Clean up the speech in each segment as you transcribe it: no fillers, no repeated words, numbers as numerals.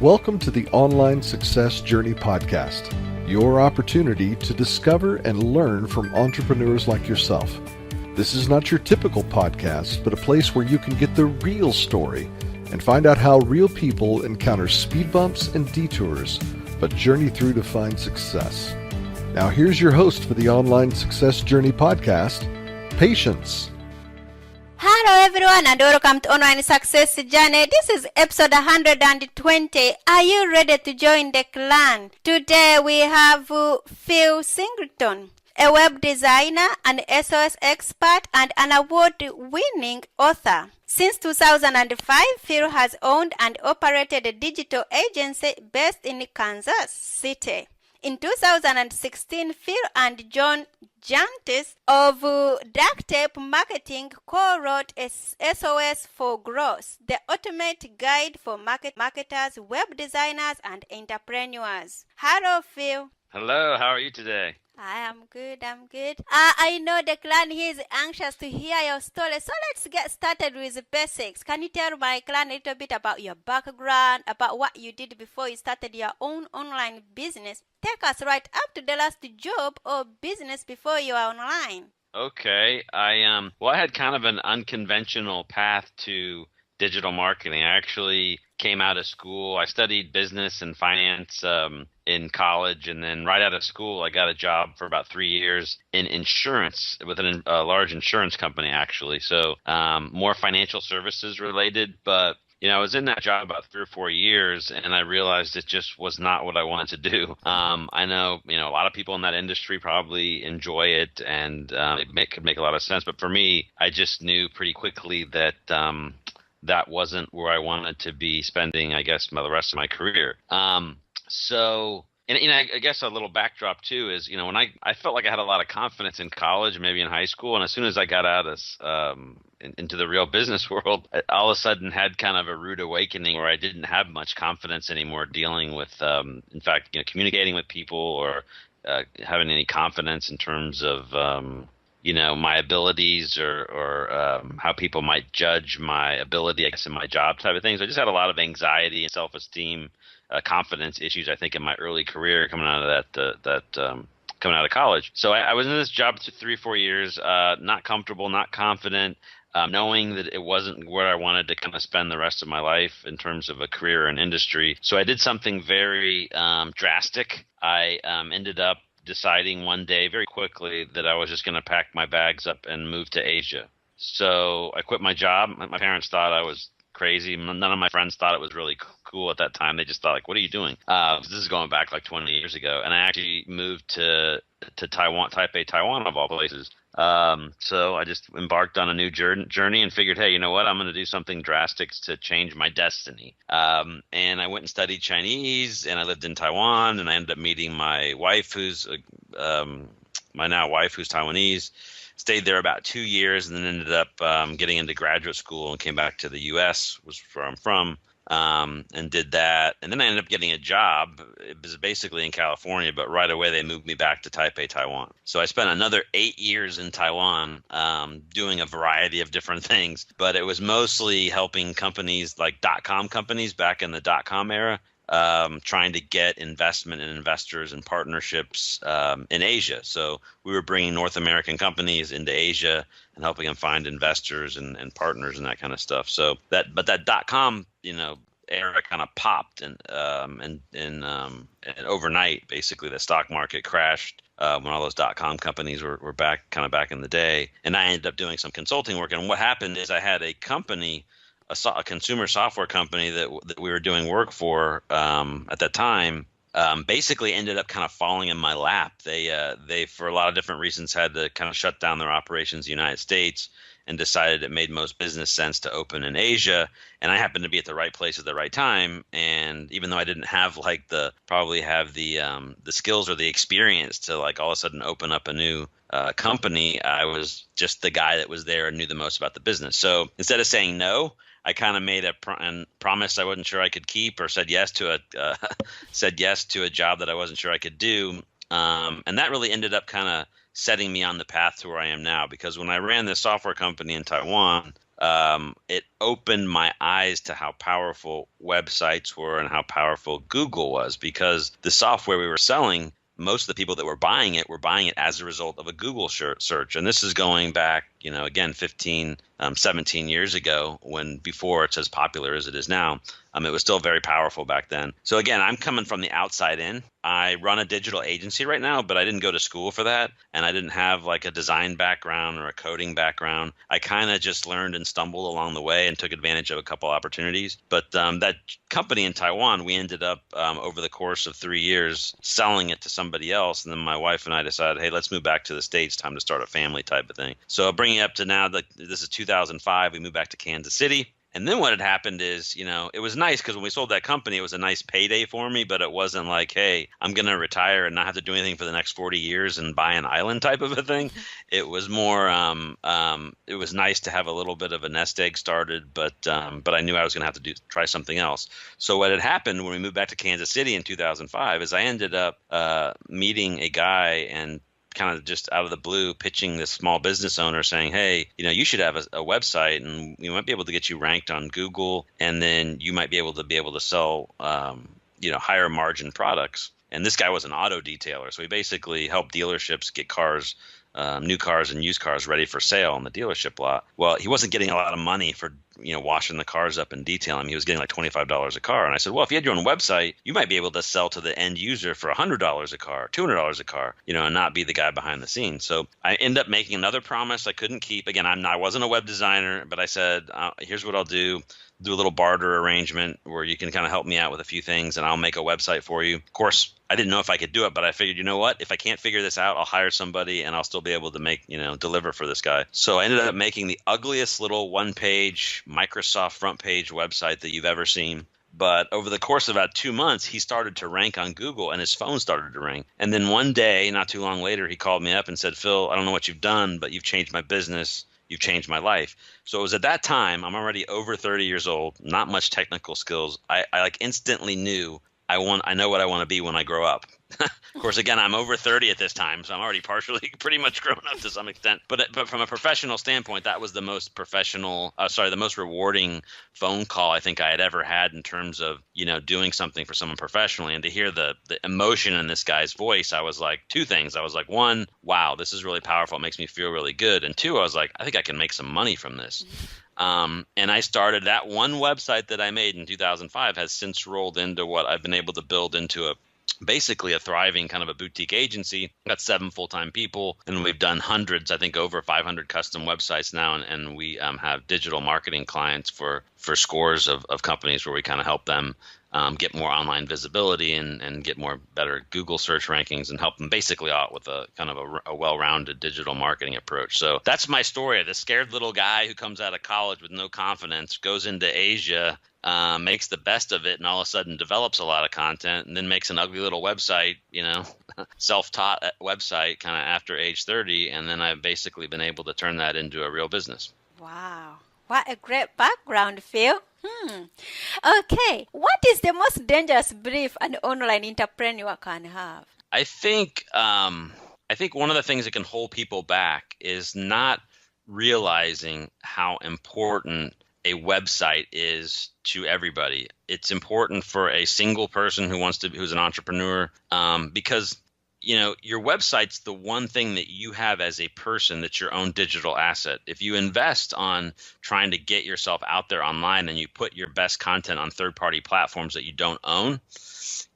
Welcome to the Online Success Journey Podcast, your opportunity to discover and learn from entrepreneurs like yourself. This is not your typical podcast, but a place where you can get the real story and find out how real people encounter speed bumps and detours, but journey through to find success. Now here's your host for the Online Success Journey Podcast, Patience. Hello everyone and welcome to Online Success Journey. This is episode 120. Are you ready to join the clan? Today we have Phil Singleton, a web designer, an SOS expert, and an award-winning author. Since 2005, Phil has owned and operated a digital agency based in Kansas City. In 2016, Phil and Jantsch of Duct Marketing co-wrote SOS for Growth, the ultimate guide for marketers, web designers, and entrepreneurs. Hello, Phil. Hello, how are you today? I am good. I know the clan here is anxious to hear your story, so let's get started with the basics. Can you tell my clan a little bit about your background, about what you did before you started your own online business? Take us right up to the last job or business before you are online. Okay, I had kind of an unconventional path to digital marketing. I actually came out of school. I studied business and finance in college, and then right out of school, I got a job for about 3 years in insurance with a large insurance company, actually. So more financial services related, but I was in that job about 3 or 4 years, and I realized it just was not what I wanted to do. I know, a lot of people in that industry probably enjoy it, and it could make a lot of sense. But for me, I just knew pretty quickly that that wasn't where I wanted to be spending, I guess, the rest of my career. I guess a little backdrop too is, when I felt like I had a lot of confidence in college, maybe in high school, and as soon as I got out of into the real business world, I all of a sudden had kind of a rude awakening where I didn't have much confidence anymore dealing with, in fact, communicating with people or having any confidence in terms of my abilities or how people might judge my ability, I guess, in my job type of things. I just had a lot of anxiety and self-esteem, confidence issues, I think, in my early career coming out of coming out of college. So I was in this job for 3 or 4 years, not comfortable, not confident, knowing that it wasn't where I wanted to kind of spend the rest of my life in terms of a career and industry. So I did something very drastic. I ended up deciding one day very quickly that I was just going to pack my bags up and move to Asia. So I quit my job. My parents thought I was crazy. None of my friends thought it was really cool at that time. They just thought, like, what are you doing? This is going back like 20 years ago. And I actually moved to Taiwan, Taipei, Taiwan, of all places. So I just embarked on a new journey and figured, hey, you know what? I'm going to do something drastic to change my destiny. And I went and studied Chinese, and I lived in Taiwan, and I ended up meeting my wife, who's my now wife, who's Taiwanese. Stayed there about 2 years, and then ended up getting into graduate school and came back to the U.S., was where I'm from. And did that. And then I ended up getting a job. It was basically in California, but right away they moved me back to Taipei, Taiwan. So I spent another 8 years in Taiwan doing a variety of different things. But it was mostly helping companies like .com companies back in the .com era, trying to get investment and investors and partnerships in Asia. So we were bringing North American companies into Asia and helping them find investors and partners and that kind of stuff. So that .com era kind of popped and overnight, basically the stock market crashed when all those .com companies were back in the day. And I ended up doing some consulting work. And what happened is I had a company, a consumer software company that we were doing work for at that time, basically ended up kind of falling in my lap. They for a lot of different reasons had to kind of shut down their operations in the United States and decided it made most business sense to open in Asia. And I happened to be at the right place at the right time. And even though I didn't have the skills or the experience to all of a sudden open up a new company, I was just the guy that was there and knew the most about the business. So instead of saying no, I kind of made a promise I wasn't sure I could keep, or said yes to a job that I wasn't sure I could do. And that really ended up kind of setting me on the path to where I am now. Because when I ran this software company in Taiwan, it opened my eyes to how powerful websites were and how powerful Google was, because the software we were selling, most of the people that were buying it as a result of a Google search. And this is going back, again, 15, 17 years ago, when before it's as popular as it is now. It was still very powerful back then. So again, I'm coming from the outside in. I run a digital agency right now, but I didn't go to school for that. And I didn't have like a design background or a coding background. I kind of just learned and stumbled along the way and took advantage of a couple opportunities. But that company in Taiwan, we ended up over the course of 3 years selling it to somebody else. And then my wife and I decided, hey, let's move back to the States. Time to start a family type of thing. So bringing it up to now, this is 2005. We moved back to Kansas City. And then what had happened is, it was nice because when we sold that company, it was a nice payday for me, but it wasn't like, hey, I'm going to retire and not have to do anything for the next 40 years and buy an island type of a thing. It was more, it was nice to have a little bit of a nest egg started, but I knew I was going to have to try something else. So what had happened when we moved back to Kansas City in 2005 is I ended up meeting a guy and kind of just out of the blue pitching this small business owner saying, hey, you should have a website and we might be able to get you ranked on Google, and then you might be able to sell, higher margin products. And this guy was an auto detailer. So he basically helped dealerships get cars, new cars and used cars ready for sale on the dealership lot. Well, he wasn't getting a lot of money for washing the cars up and detailing. He was getting like $25 a car. And I said, well, if you had your own website, you might be able to sell to the end user for $100 a car, $200 a car, and not be the guy behind the scenes. So I ended up making another promise I couldn't keep. Again, I wasn't a web designer, but I said, here's what I'll do a little barter arrangement where you can kind of help me out with a few things and I'll make a website for you. Of course, I didn't know if I could do it, but I figured, you know what? If I can't figure this out, I'll hire somebody and I'll still be able to deliver for this guy. So I ended up making the ugliest little one-page Microsoft front page website that you've ever seen. But over the course of about 2 months, he started to rank on Google and his phone started to ring. And then one day, not too long later, he called me up and said, Phil, I don't know what you've done, but you've changed my business. You've changed my life. So it was at that time, I'm already over 30 years old, not much technical skills. I like instantly knew I know what I want to be when I grow up. Of course, again, I'm over 30 at this time, so I'm already partially pretty much grown up to some extent. But from a professional standpoint, that was the most the most rewarding phone call I think I had ever had in terms of, doing something for someone professionally. And to hear the emotion in this guy's voice, I was like, two things. I was like, one, wow, this is really powerful. It makes me feel really good. And two, I was like, I think I can make some money from this. And I started that one website that I made in 2005 has since rolled into what I've been able to build into basically a thriving kind of a boutique agency. Got 7 full-time people, and we've done hundreds, I think over 500 custom websites now. And we have digital marketing clients for scores of companies where we kind of help them get more online visibility and get more better Google search rankings and help them basically out with a kind of a well-rounded digital marketing approach. So that's my story. The scared little guy who comes out of college with no confidence, goes into Asia, makes the best of it, and all of a sudden develops a lot of content and then makes an ugly little website, self-taught website kind of after age 30. And then I've basically been able to turn that into a real business. Wow. What a great background, Phil. Okay. What is the most dangerous belief an online entrepreneur can have? I think one of the things that can hold people back is not realizing how important a website is to everybody. It's important for a single person who's an entrepreneur, because your website's the one thing that you have as a person that's your own digital asset. If you invest on trying to get yourself out there online and you put your best content on third-party platforms that you don't own,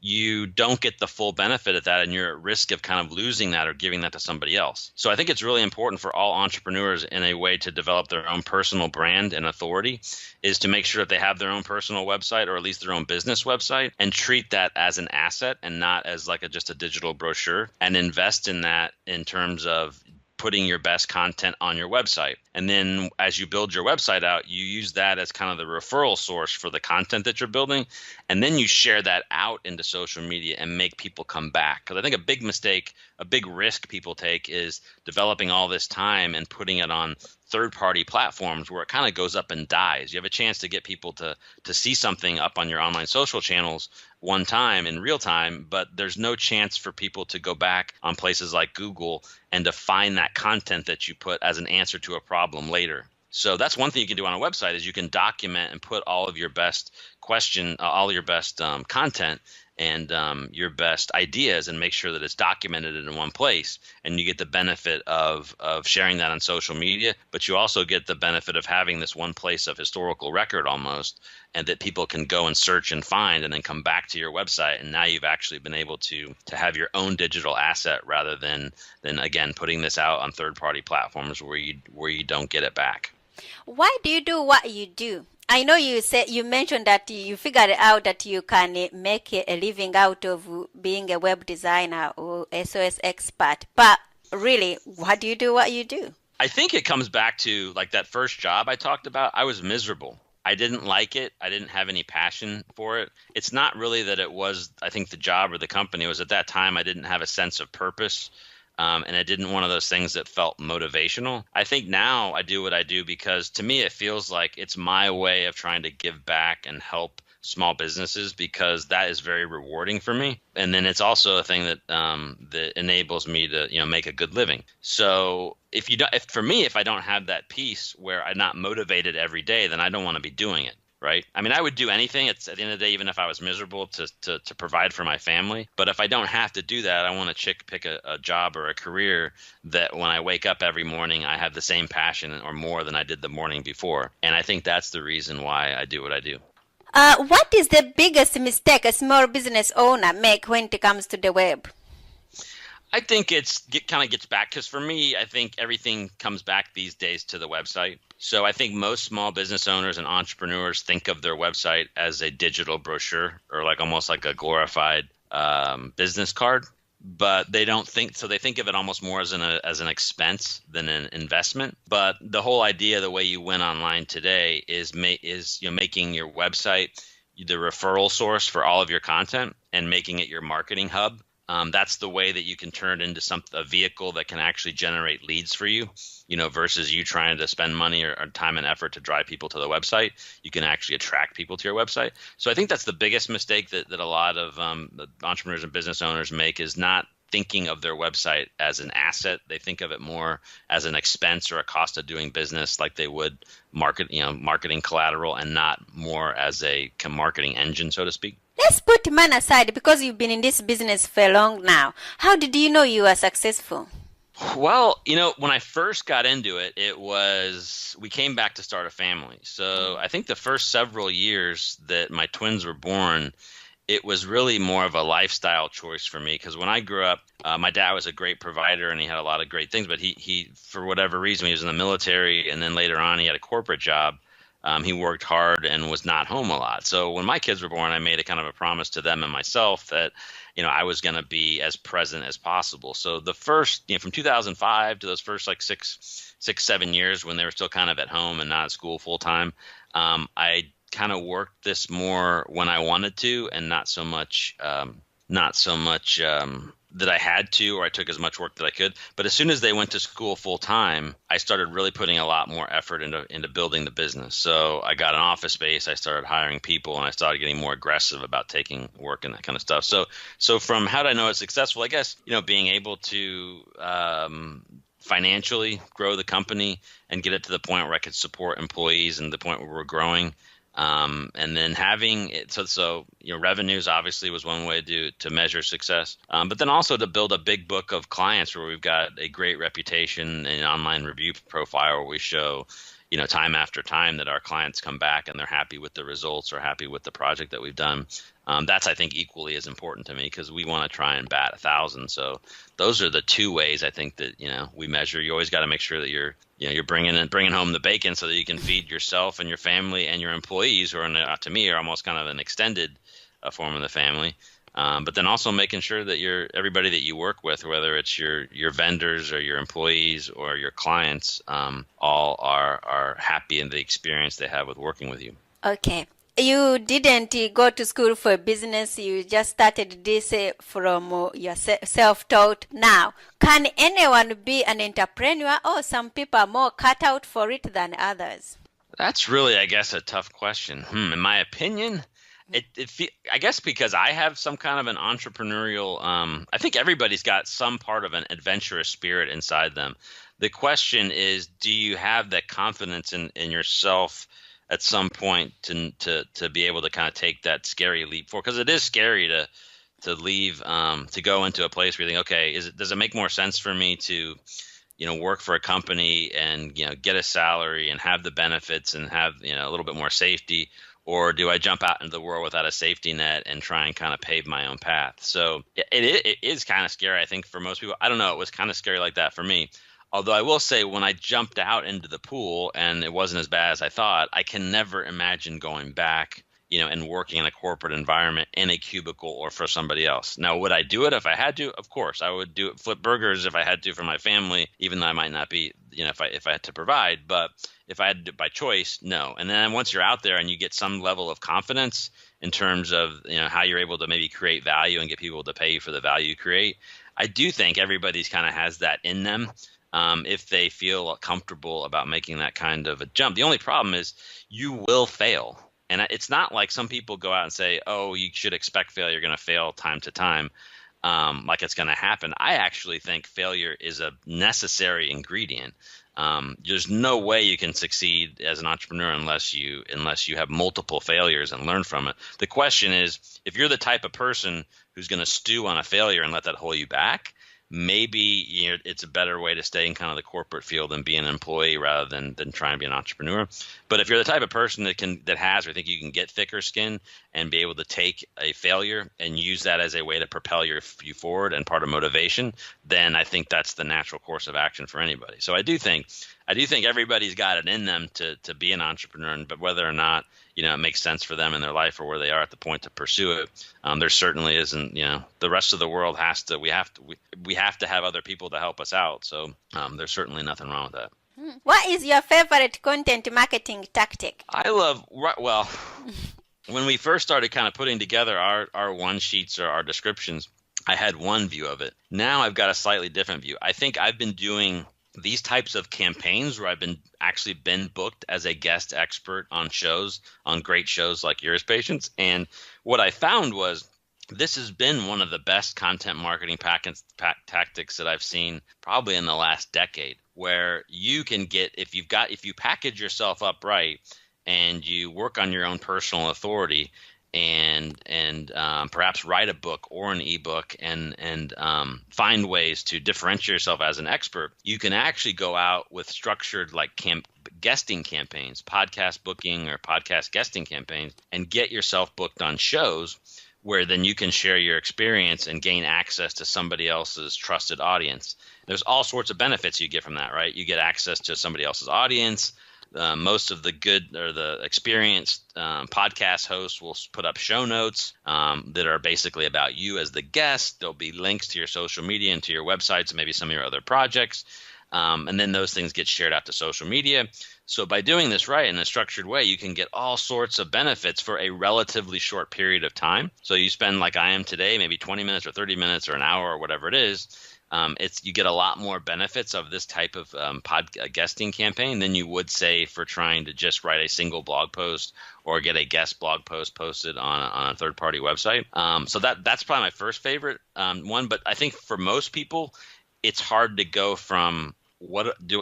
you don't get the full benefit of that, and you're at risk of kind of losing that or giving that to somebody else. So I think it's really important for all entrepreneurs in a way to develop their own personal brand and authority is to make sure that they have their own personal website or at least their own business website and treat that as an asset and not as like just a digital brochure, and invest in that in terms of putting your best content on your website. And then as you build your website out, you use that as kind of the referral source for the content that you're building. And then you share that out into social media and make people come back. Because I think a big mistake, a big risk people take is developing all this time and putting it on third-party platforms where it kind of goes up and dies. You have a chance to get people to see something up on your online social channels one time in real time, but there's no chance for people to go back on places like Google and to find that content that you put as an answer to a problem later. So that's one thing you can do on a website is you can document and put all of your best content and your best ideas and make sure that it's documented in one place. And you get the benefit of sharing that on social media, but you also get the benefit of having this one place of historical record almost, and that people can go and search and find and then come back to your website. And now you've actually been able to have your own digital asset rather than again, putting this out on third-party platforms where you don't get it back. Why do you do what you do? I know you mentioned that you figured out that you can make a living out of being a web designer or SOS expert, but really, why do you do what you do? I think it comes back to like that first job I talked about. I was miserable. I didn't like it. I didn't have any passion for it. It's not really that it was, I think, the job or the company. It was at that time I didn't have a sense of purpose. And I didn't one of those things that felt motivational. I think now I do what I do because to me it feels like it's my way of trying to give back and help small businesses because that is very rewarding for me. And then it's also a thing that that enables me to make a good living. So if I don't have that piece where I'm not motivated every day, then I don't want to be doing it. Right. I mean, I would do anything. It's at the end of the day, even if I was miserable to provide for my family. But if I don't have to do that, I want to pick a job or a career that when I wake up every morning, I have the same passion or more than I did the morning before. And I think that's the reason why I do what I do. What is the biggest mistake a small business owner make when it comes to the web? I think it kind of gets back because for me, I think everything comes back these days to the website. So I think most small business owners and entrepreneurs think of their website as a digital brochure or almost like a glorified business card, but they don't think so. They think of it almost more as an expense than an investment. But the whole idea, the way you win online today, is making your website the referral source for all of your content and making it your marketing hub. That's the way that you can turn it into a vehicle that can actually generate leads for you, versus you trying to spend money or time and effort to drive people to the website. You can actually attract people to your website. So I think that's the biggest mistake that a lot of entrepreneurs and business owners make is not thinking of their website as an asset. They think of it more as an expense or a cost of doing business like they would marketing collateral and not more as a marketing engine, so to speak. Let's put man aside because you've been in this business for long now. How did you know you were successful? Well, when I first got into it, we came back to start a family. So I think the first several years that my twins were born, it was really more of a lifestyle choice for me because when I grew up, my dad was a great provider and he had a lot of great things, but he for whatever reason, he was in the military and then later on he had a corporate job. He worked hard and was not home a lot. So when my kids were born, I made a kind of a promise to them and myself that, I was going to be as present as possible. So the first, from 2005 to those first 7 years when they were still kind of at home and not at school full time, I kind of worked this more when I wanted to and not so much that I had to, or I took as much work that I could. But as soon as they went to school full time, I started really putting a lot more effort into building the business. So I got an office space, I started hiring people, and I started getting more aggressive about taking work and that kind of stuff. So from how did I know it's successful? I guess, being able to financially grow the company and get it to the point where I could support employees and the point where we're growing. And then having it, so revenues obviously was one way to measure success, but then also to build a big book of clients where we've got a great reputation and online review profile where we show, time after time that our clients come back and they're happy with the results or happy with the project that we've done. That's, I think, equally as important to me because we want to try and bat 1,000. So those are the two ways I think that, we measure. You always got to make sure that you're bringing home the bacon so that you can feed yourself and your family and your employees who are, to me, are almost kind of an extended form of the family. But then also making sure that everybody that you work with, whether it's your vendors or your employees or your clients, all are happy in the experience they have with working with you. Okay. You didn't go to school for business. You just started this from your self-taught. Now, can anyone be an entrepreneur or some people are more cut out for it than others? That's really, I guess, a tough question. In my opinion, I guess because I have some kind of an entrepreneurial, I think everybody's got some part of an adventurous spirit inside them. The question is, do you have that confidence in yourself at some point to be able to kind of take that scary leap forward? Because it is scary to leave, to go into a place where you think, okay, does it make more sense for me to, work for a company and, get a salary and have the benefits and have, a little bit more safety? Or do I jump out into the world without a safety net and try and kind of pave my own path? So it is kind of scary, I think, for most people. I don't know. It was kind of scary like that for me. Although I will say, when I jumped out into the pool and it wasn't as bad as I thought, I can never imagine going back, and working in a corporate environment in a cubicle or for somebody else. Now, would I do it if I had to? Of course, I would do it, flip burgers if I had to for my family, even though I might not be, if I had to provide. But if I had to by choice, no. And then once you're out there and you get some level of confidence in terms of, how you're able to maybe create value and get people to pay you for the value you create, I do think everybody's kind of has that in them. If they feel comfortable about making that kind of a jump. The only problem is you will fail. And it's not like some people go out and say, oh, you should expect failure. You're going to fail time to time, like it's going to happen. I actually think failure is a necessary ingredient. There's no way you can succeed as an entrepreneur unless you have multiple failures and learn from it. The question is, if you're the type of person who's going to stew on a failure and let that hold you back, maybe it's a better way to stay in kind of the corporate field and be an employee rather than trying to be an entrepreneur. But if you're the type of person that has or think you can get thicker skin and be able to take a failure and use that as a way to propel you forward and part of motivation, then I think that's the natural course of action for anybody. So I do think everybody's got it in them to be an entrepreneur, but whether or not it makes sense for them in their life or where they are at the point to pursue it, there certainly isn't. The rest of the world has to. We have to have other people to help us out. So there's certainly nothing wrong with that. What is your favorite content marketing tactic? I love when we first started kind of putting together our one sheets or our descriptions, I had one view of it. Now I've got a slightly different view. I think I've been doing these types of campaigns where I've been booked as a guest expert on great shows like Yours Patience. And what I found was this has been one of the best content marketing tactics that I've seen probably in the last decade, where you can get, if you package yourself up right and you work on your own personal authority and perhaps write a book or an ebook and find ways to differentiate yourself as an expert, you can actually go out with structured like guesting campaigns, podcast booking or podcast guesting campaigns, and get yourself booked on shows where then you can share your experience and gain access to somebody else's trusted audience. There's all sorts of benefits you get from that, right? You get access to somebody else's audience. Most of the good or the experienced podcast hosts will put up show notes that are basically about you as the guest. There'll be links to your social media and to your websites and maybe some of your other projects. And then those things get shared out to social media. So by doing this right in a structured way, you can get all sorts of benefits for a relatively short period of time. So you spend, like I am today, maybe 20 minutes or 30 minutes or an hour or whatever it is. You get a lot more benefits of this type of guesting campaign than you would, say, for trying to just write a single blog post or get a guest blog post posted on a third-party website. So that's probably my first favorite one. But I think for most people, it's hard to go from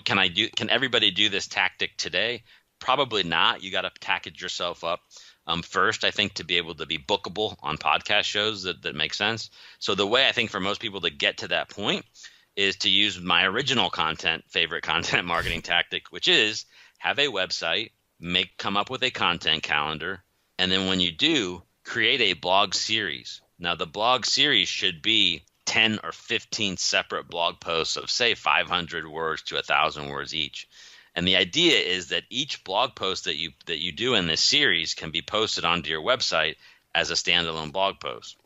can everybody do this tactic today? Probably not. You got to package yourself up first, I think, to be able to be bookable on podcast shows that make sense. So the way I think for most people to get to that point is to use my original favorite content marketing tactic, which is have a website, come up with a content calendar, and then when you do, create a blog series. Now the blog series should be 10 or 15 separate blog posts of, say, 500 words to 1,000 words each. And the idea is that each blog post that you do in this series can be posted onto your website as a standalone blog post.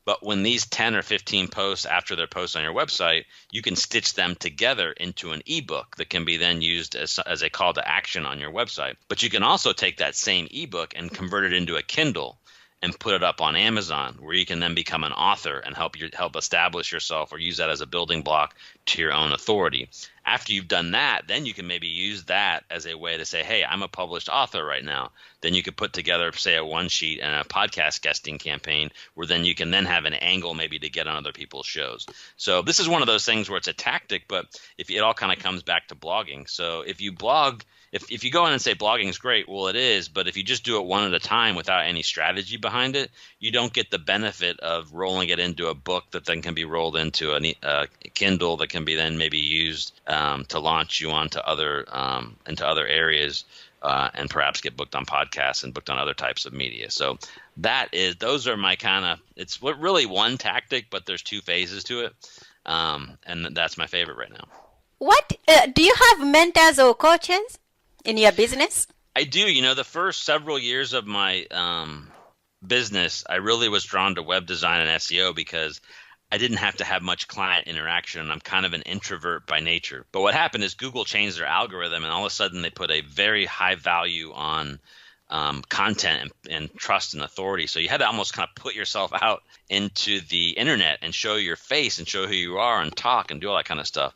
But when these 10 or 15 posts after they're posted on your website, you can stitch them together into an ebook that can be then used as a call to action on your website. But you can also take that same ebook and convert it into a Kindle and put it up on Amazon, where you can then become an author and help establish yourself or use that as a building block to your own authority. after you've done that, then you can maybe use that as a way to say, hey, I'm a published author right now. Then you could put together, say, a one sheet and a podcast guesting campaign where then you can then have an angle maybe to get on other people's shows. So this is one of those things where it's a tactic, but if it all kind of comes back to blogging. So if you blog, if you go in and say blogging is great, well, it is. But if you just do it one at a time without any strategy behind it, you don't get the benefit of rolling it into a book that then can be rolled into a Kindle that can be then maybe used to launch you onto other areas and perhaps get booked on podcasts and booked on other types of media. So those are my kind of, it's really one tactic, but there's two phases to it. And that's my favorite right now. What do you have mentors or coaches in your business? I do. The first several years of my business, I really was drawn to web design and SEO because I didn't have to have much client interaction. I'm kind of an introvert by nature. But what happened is Google changed their algorithm, and all of a sudden they put a very high value on content and trust and authority. So you had to almost kind of put yourself out into the internet and show your face and show who you are and talk and do all that kind of stuff.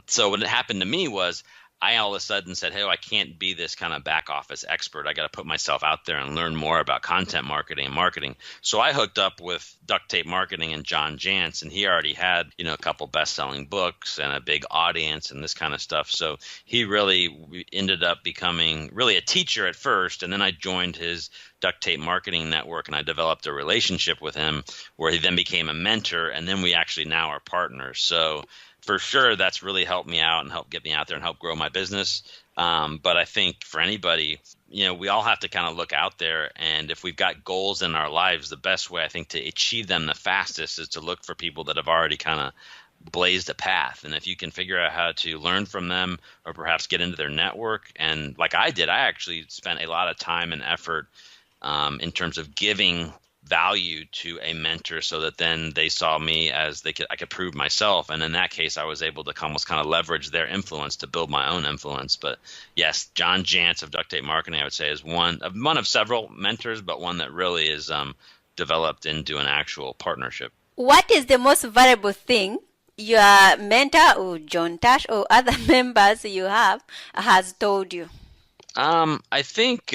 So what happened to me was I all of a sudden said, hey, I can't be this kind of back office expert. I got to put myself out there and learn more about content marketing and marketing. So I hooked up with Duct Tape Marketing and Jantsch, and he already had, a couple best-selling books and a big audience and this kind of stuff. So he really ended up becoming really a teacher at first, and then I joined his Duct Tape Marketing network, and I developed a relationship with him where he then became a mentor, and then we actually now are partners. So for sure, that's really helped me out and helped get me out there and help grow my business. But I think for anybody, we all have to kind of look out there. And if we've got goals in our lives, the best way I think to achieve them the fastest is to look for people that have already kind of blazed a path. And if you can figure out how to learn from them or perhaps get into their network. And like I did, I actually spent a lot of time and effort in terms of giving value to a mentor so that then they saw me as I could prove myself. And in that case, I was able to almost kind of leverage their influence to build my own influence. But yes, John Jantsch of Duct Tape Marketing, I would say, is one of several mentors, but one that really is developed into an actual partnership. What is the most valuable thing your mentor or Jantsch or other members you have has told you? I think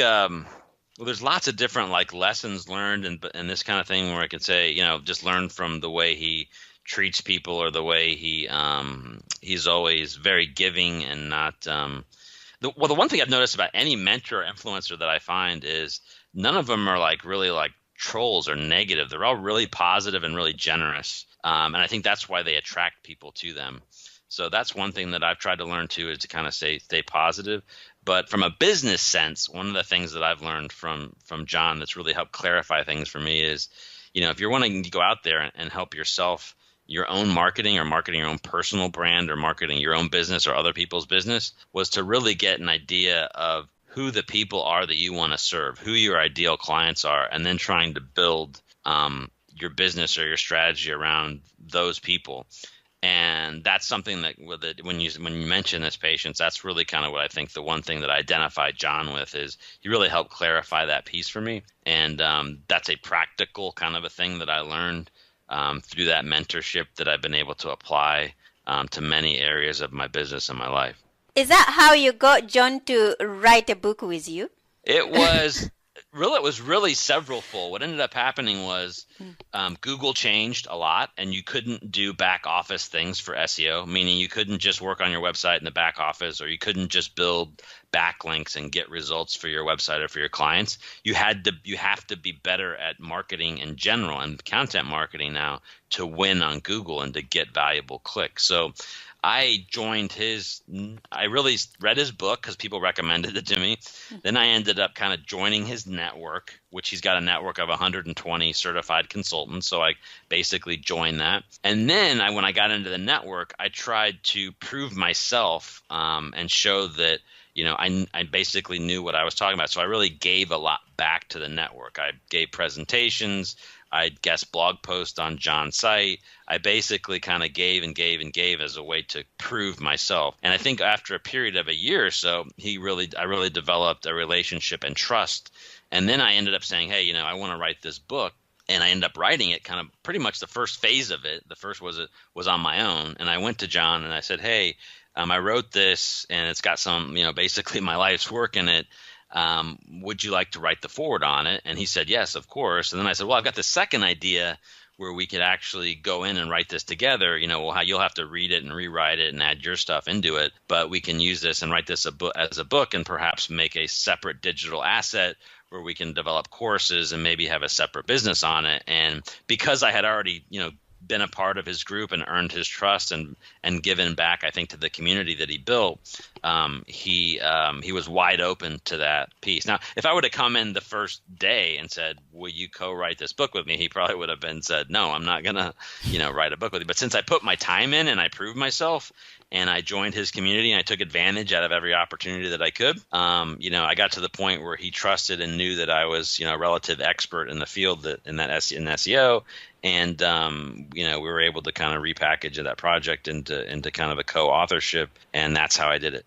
well, there's lots of different lessons learned and this kind of thing where I could say, just learn from the way he treats people or the way he's always very giving and not the one thing I've noticed about any mentor or influencer that I find is none of them are really trolls or negative. They're all really positive and really generous. And I think that's why they attract people to them. So that's one thing that I've tried to learn too, is to kind of stay positive. But from a business sense, one of the things that I've learned from John that's really helped clarify things for me is, if you're wanting to go out there and help yourself, your own marketing or marketing your own personal brand or marketing your own business or other people's business, was to really get an idea of who the people are that you want to serve, who your ideal clients are, and then trying to build your business or your strategy around those people. And that's something that when you mention this patience, that's really kind of what I think the one thing that I identified John with is he really helped clarify that piece for me. And that's a practical kind of a thing that I learned through that mentorship that I've been able to apply to many areas of my business and my life. Is that how you got John to write a book with you? It was really severalfold. What ended up happening was Google changed a lot, and you couldn't do back office things for SEO, meaning you couldn't just work on your website in the back office, or you couldn't just build backlinks and get results for your website or for your clients. You have to be better at marketing in general and content marketing now to win on Google and to get valuable clicks. So I really read his book because people recommended it to me. Then I ended up kind of joining his network, which he's got a network of 120 certified consultants. So I basically joined that. And then when I got into the network, I tried to prove myself and show that, I basically knew what I was talking about. So I really gave a lot back to the network. I gave presentations. I guest blog posts on John's site. I basically kind of gave as a way to prove myself. And I think after a period of a year or so, I really developed a relationship and trust. And then I ended up saying, hey, I want to write this book. And I ended up writing it kind of pretty much the first phase of it. The first was on my own. And I went to John and I said, hey, I wrote this and it's got some, basically my life's work in it. Would you like to write the foreword on it? And he said, yes, of course. And then I said, well, I've got the second idea where we could actually go in and write this together. You'll have to read it and rewrite it and add your stuff into it, but we can use this and write this as a book and perhaps make a separate digital asset where we can develop courses and maybe have a separate business on it. And because I had already, been a part of his group and earned his trust and given back, I think, to the community that he built, he was wide open to that piece. Now, if I would have come in the first day and said, will you co-write this book with me? He probably would have said, no, I'm not going to, write a book with you. But since I put my time in and I proved myself and I joined his community and I took advantage out of every opportunity that I could, I got to the point where he trusted and knew that I was, a relative expert in the field in SEO. And, we were able to kind of repackage that project into kind of a co-authorship. And that's how I did it.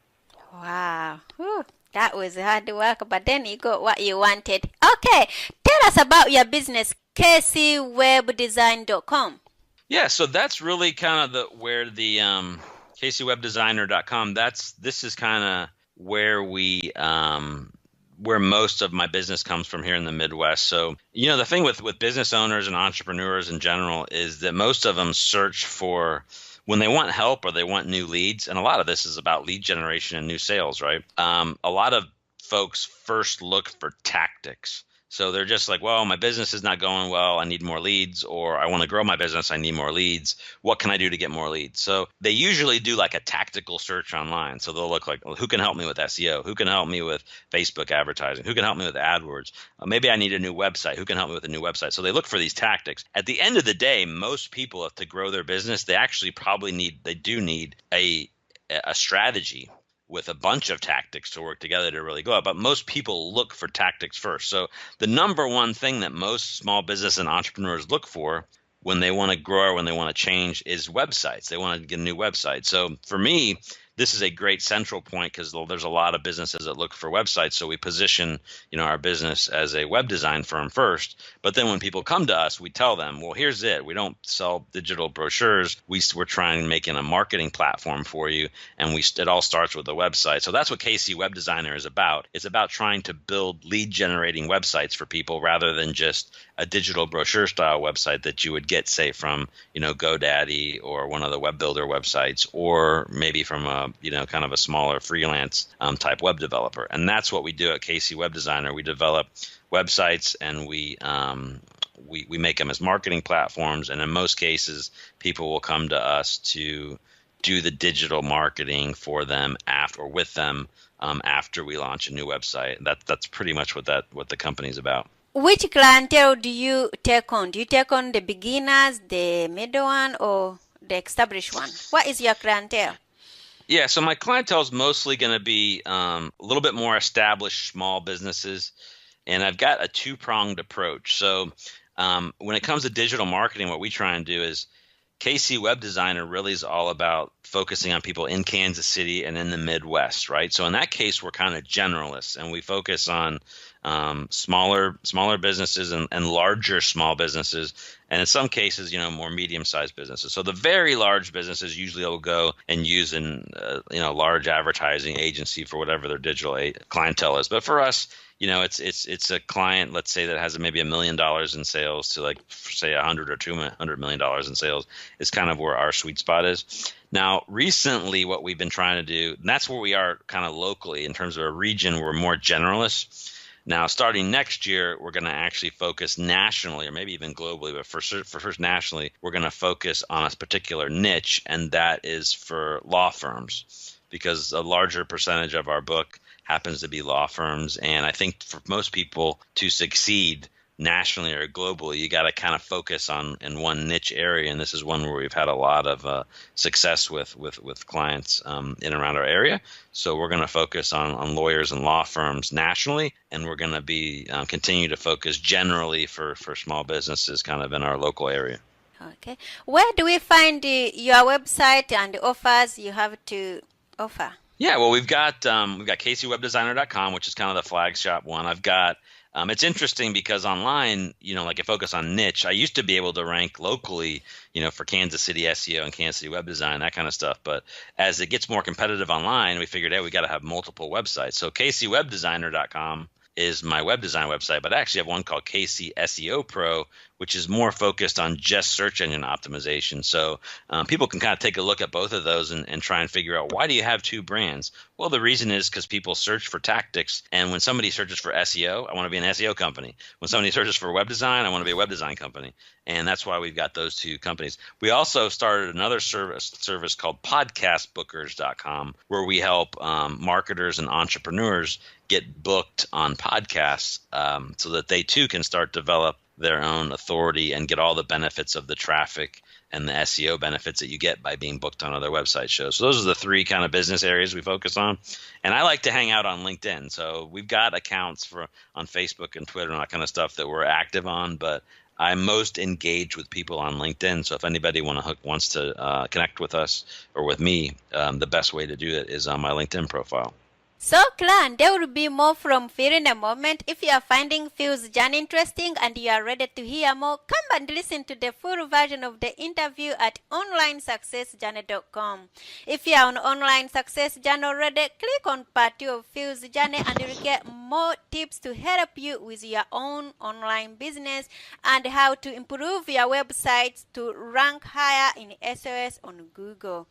Wow. Whew. That was hard work, but then you got what you wanted. Okay. Tell us about your business, kcwebdesign.com. Yeah. So that's really kind of where the kcwebdesigner.com, this is kind of where where most of my business comes from here in the Midwest. So, the thing with business owners and entrepreneurs in general is that most of them search for when they want help or they want new leads. And a lot of this is about lead generation and new sales, right? A lot of folks first look for tactics. So they're just like, well, my business is not going well. I need more leads, or I want to grow my business. I need more leads. What can I do to get more leads? So they usually do like a tactical search online. So they'll look like, well, who can help me with SEO? Who can help me with Facebook advertising? Who can help me with AdWords? Maybe I need a new website. Who can help me with a new website? So they look for these tactics. At the end of the day, most people, to grow their business, they actually probably need a strategy with a bunch of tactics to work together to really go out. But most people look for tactics first. So the number one thing that most small business and entrepreneurs look for when they want to grow or when they want to change is websites. They want to get a new website. So for me, this is a great central point because there's a lot of businesses that look for websites. So we position, our business as a web design firm first. But then when people come to us, we tell them, well, here's it. We don't sell digital brochures. We're trying to make a marketing platform for you. And it all starts with a website. So that's what KC Web Designer is about. It's about trying to build lead generating websites for people rather than just a digital brochure style website that you would get, say, from, GoDaddy or one of the web builder websites, or maybe from a kind of a smaller freelance type web developer. And that's what we do at KC Web Designer. We develop websites and we make them as marketing platforms. And in most cases, people will come to us to do the digital marketing for them with them after we launch a new website. That's pretty much what the company's about. Which clientele do you take on? Do you take on the beginners, the middle one, or the established one? What is your clientele? Yeah, so my clientele is mostly going to be a little bit more established small businesses, and I've got a two-pronged approach. So when it comes to digital marketing, what we try and do is KC Web Designer really is all about focusing on people in Kansas City and in the Midwest, right? So in that case, we're kind of generalists, and we focus on smaller businesses and larger small businesses, and in some cases, more medium-sized businesses. So the very large businesses usually will go and use a large advertising agency for whatever their digital clientele is. But for us, it's a client, let's say, that has maybe $1 million in sales to, like, say, $100 or $200 million in sales is kind of where our sweet spot is. Now, recently, what we've been trying to do, and that's where we are kind of locally in terms of a region, we're more generalists. Now, starting next year, we're going to actually focus nationally, or maybe even globally, but first nationally, we're going to focus on a particular niche, and that is for law firms, because a larger percentage of our book happens to be law firms. And I think for most people to succeed nationally or globally, you got to kind of focus in one niche area. And this is one where we've had a lot of success with clients in and around our area. So we're going to focus on lawyers and law firms nationally, and we're going to be continue to focus generally for small businesses kind of in our local area. Okay. Where do we find your website and the offers you have to offer? Yeah, well, we've got kcwebdesigner.com, which is kind of the flagship one. I've got It's interesting because online, like I focus on niche. I used to be able to rank locally, for Kansas City SEO and Kansas City web design, that kind of stuff. But as it gets more competitive online, we figured out we got to have multiple websites. So kcwebdesigner.com is my web design website, but I actually have one called KC SEO Pro, which is more focused on just search engine optimization. So people can kind of take a look at both of those and try and figure out, why do you have two brands? Well, the reason is because people search for tactics. And when somebody searches for SEO, I want to be an SEO company. When somebody searches for web design, I want to be a web design company. And that's why we've got those two companies. We also started another service called podcastbookers.com, where we help marketers and entrepreneurs get booked on podcasts so that they too can start develop their own authority and get all the benefits of the traffic and the SEO benefits that you get by being booked on other website shows. So those are the three kind of business areas we focus on. And I like to hang out on LinkedIn. So we've got accounts on Facebook and Twitter and that kind of stuff that we're active on, but I'm most engaged with people on LinkedIn. So if anybody wants to connect with us or with me, the best way to do it is on my LinkedIn profile. So, clan, there will be more from Phil in a moment. If you are finding Phil's journey interesting and you are ready to hear more, come and listen to the full version of the interview at onlinesuccessjourney.com. If you are on Online Success Journey already, click on part 2 of Phil's journey and you will get more tips to help you with your own online business and how to improve your websites to rank higher in SOS on Google.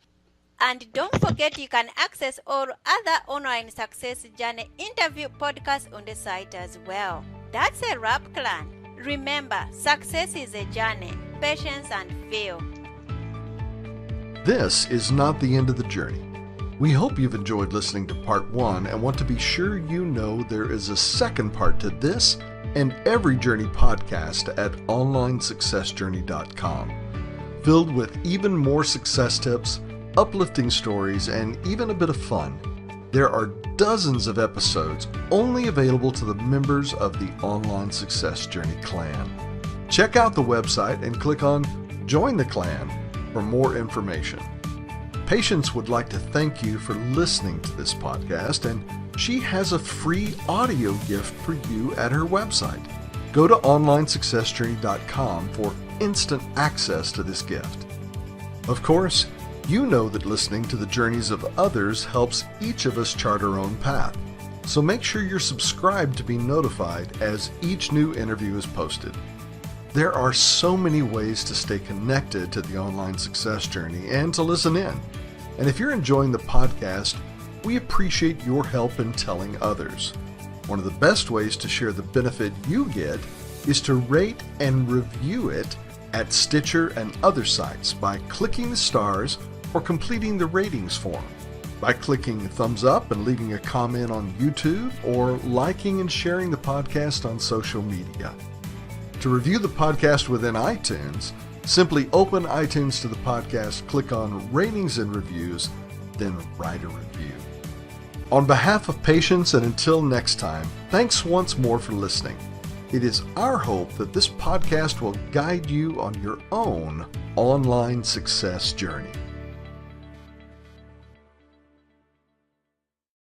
And don't forget, you can access all other Online Success Journey interview podcasts on the site as well. That's a wrap, clan. Remember, success is a journey. Patience and Phil. This is not the end of the journey. We hope you've enjoyed listening to part 1 and want to be sure you know there is a second part to this and every journey podcast at onlinesuccessjourney.com, filled with even more success tips, uplifting stories, and even a bit of fun. There are dozens of episodes only available to the members of the Online Success Journey clan. Check out the website and click on Join the Clan for more information. Patience would like to thank you for listening to this podcast, and she has a free audio gift for you at her website. Go to onlinesuccessjourney.com for instant access to this gift. Of course, you know that listening to the journeys of others helps each of us chart our own path. So make sure you're subscribed to be notified as each new interview is posted. There are so many ways to stay connected to the Online Success Journey and to listen in. And if you're enjoying the podcast, we appreciate your help in telling others. One of the best ways to share the benefit you get is to rate and review it at Stitcher and other sites by clicking the stars or completing the ratings form, by clicking thumbs up and leaving a comment on YouTube, or liking and sharing the podcast on social media. To review the podcast within iTunes, simply open iTunes to the podcast, click on Ratings and Reviews, then write a review. On behalf of Patience, and until next time, thanks once more for listening. It is our hope that this podcast will guide you on your own online success journey.